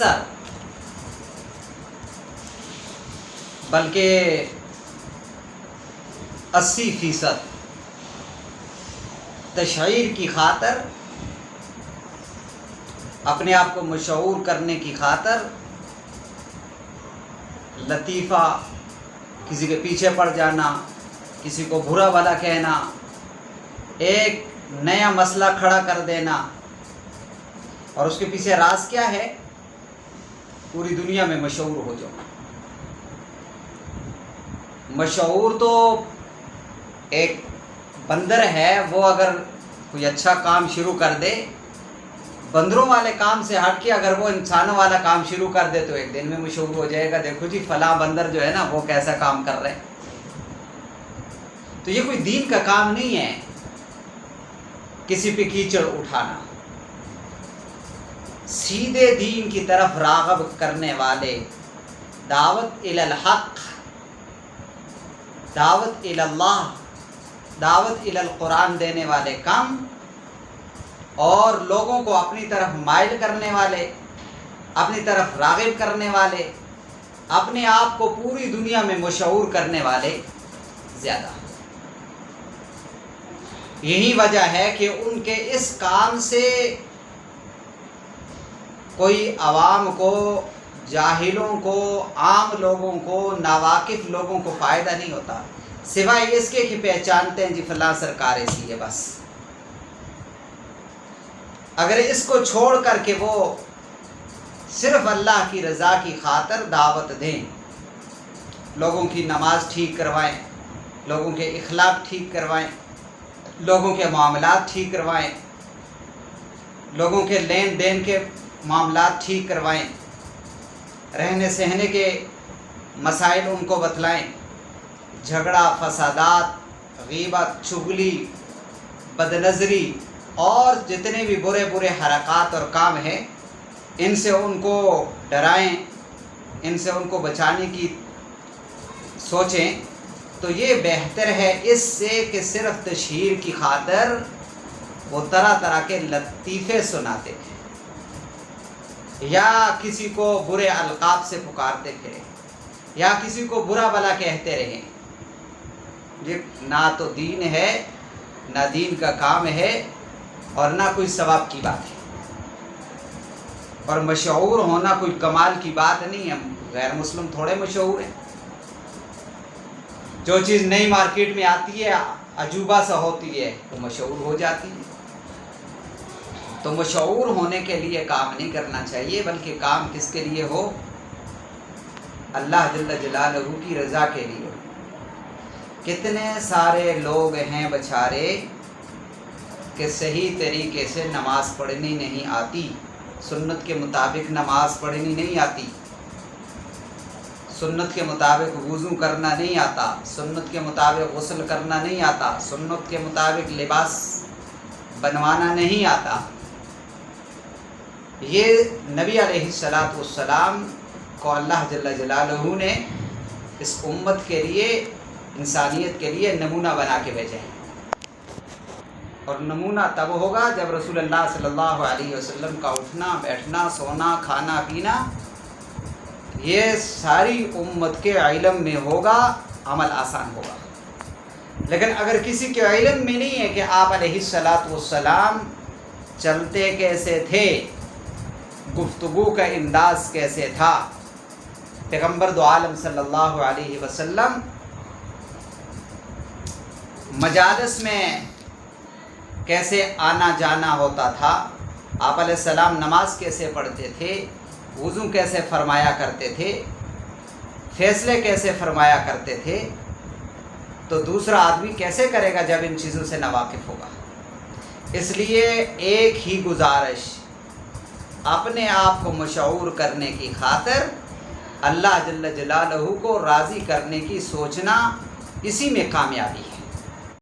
70 بلکہ 80% تشہیر کی خاطر، اپنے آپ کو مشہور کرنے کی خاطر لطیفہ، کسی کے پیچھے پڑ جانا، کسی کو برا بھلا کہنا، ایک نیا مسئلہ کھڑا کر دینا، اور اس کے پیچھے راز کیا ہے؟ پوری دنیا میں مشہور ہو جاؤ۔ مشہور تو ایک بندر ہے، وہ اگر کوئی اچھا کام شروع کر دے، بندروں والے کام سے ہٹ کے اگر وہ انسانوں والا کام شروع کر دے تو ایک دن میں مشہور ہو جائے گا، دیکھو جی فلاں بندر جو ہے نا وہ کیسا کام کر رہے ہیں۔ تو یہ کوئی دین کا کام نہیں ہے کسی پہ کیچڑ اٹھانا۔ سیدھے دین کی طرف راغب کرنے والے، دعوت الی الحق، دعوت الی اللہ، دعوت الی القرآن دینے والے کم، اور لوگوں کو اپنی طرف مائل کرنے والے، اپنی طرف راغب کرنے والے، اپنے آپ کو پوری دنیا میں مشہور کرنے والے زیادہ۔ یہی وجہ ہے کہ ان کے اس کام سے کوئی عوام کو، جاہلوں کو، عام لوگوں کو، ناواقف لوگوں کو فائدہ نہیں ہوتا، سوائے اس کے کہ پہچانتے ہیں جی فلاں سرکار ایسی ہے بس۔ اگر اس کو چھوڑ کر کے وہ صرف اللہ کی رضا کی خاطر دعوت دیں، لوگوں کی نماز ٹھیک کروائیں، لوگوں کے اخلاق ٹھیک کروائیں، لوگوں کے معاملات ٹھیک کروائیں، لوگوں کے لین دین کے معاملات ٹھیک کروائیں، رہنے سہنے کے مسائل ان کو بتلائیں، جھگڑا، فسادات، غیبت، چغلی، بدنظری اور جتنے بھی برے برے حرکات اور کام ہیں، ان سے ان کو ڈرائیں، ان سے ان کو بچانے کی سوچیں، تو یہ بہتر ہے اس سے کہ صرف تشہیر کی خاطر وہ طرح طرح کے لطیفے سناتے تھے، یا کسی کو برے القاب سے پکارتے پھرے، یا کسی کو برا بھلا کہتے رہیں۔ یہ نہ تو دین ہے، نہ دین کا کام ہے، اور نہ کوئی ثواب کی بات ہے۔ اور مشہور ہونا کوئی کمال کی بات نہیں ہے، غیر مسلم تھوڑے مشہور ہیں۔ جو چیز نئی مارکیٹ میں آتی ہے، عجوبہ سا ہوتی ہے، وہ مشہور ہو جاتی ہے۔ تو مشہور ہونے کے لیے کام نہیں کرنا چاہیے، بلکہ کام کس کے لیے ہو؟ اللہ جل جلالہ کی رضا کے لیے۔ کتنے سارے لوگ ہیں بچارے کہ صحیح طریقے سے نماز پڑھنی نہیں آتی، سنت کے مطابق نماز پڑھنی نہیں آتی، سنت کے مطابق وضو کرنا نہیں آتا، سنت کے مطابق غسل کرنا نہیں آتا، سنت کے مطابق لباس بنوانا نہیں آتا۔ یہ نبی علیہ السلام کو اللہ جل جلالہ نے اس امت کے لیے، انسانیت کے لیے نمونہ بنا کے بھیجے ہیں، اور نمونہ تب ہوگا جب رسول اللہ صلی اللہ علیہ وسلم کا اٹھنا، بیٹھنا، سونا، کھانا، پینا یہ ساری امت کے علم میں ہوگا، عمل آسان ہوگا۔ لیکن اگر کسی کے علم میں نہیں ہے کہ آپ علیہ السلام چلتے کیسے تھے، گفتگو کا انداز کیسے تھا، پیغمبر دو عالم صلی اللہ علیہ وسلم مجالس میں کیسے آنا جانا ہوتا تھا، آپ علیہ السلام نماز کیسے پڑھتے تھے، وضو کیسے فرمایا کرتے تھے، فیصلے کیسے فرمایا کرتے تھے، تو دوسرا آدمی کیسے کرے گا جب ان چیزوں سے ناواقف ہوگا۔ اس لیے ایک ہی گزارش، اپنے آپ کو مشہور کرنے کی خاطر اللہ جل جلالہ کو راضی کرنے کی سوچنا، اسی میں کامیابی ہے۔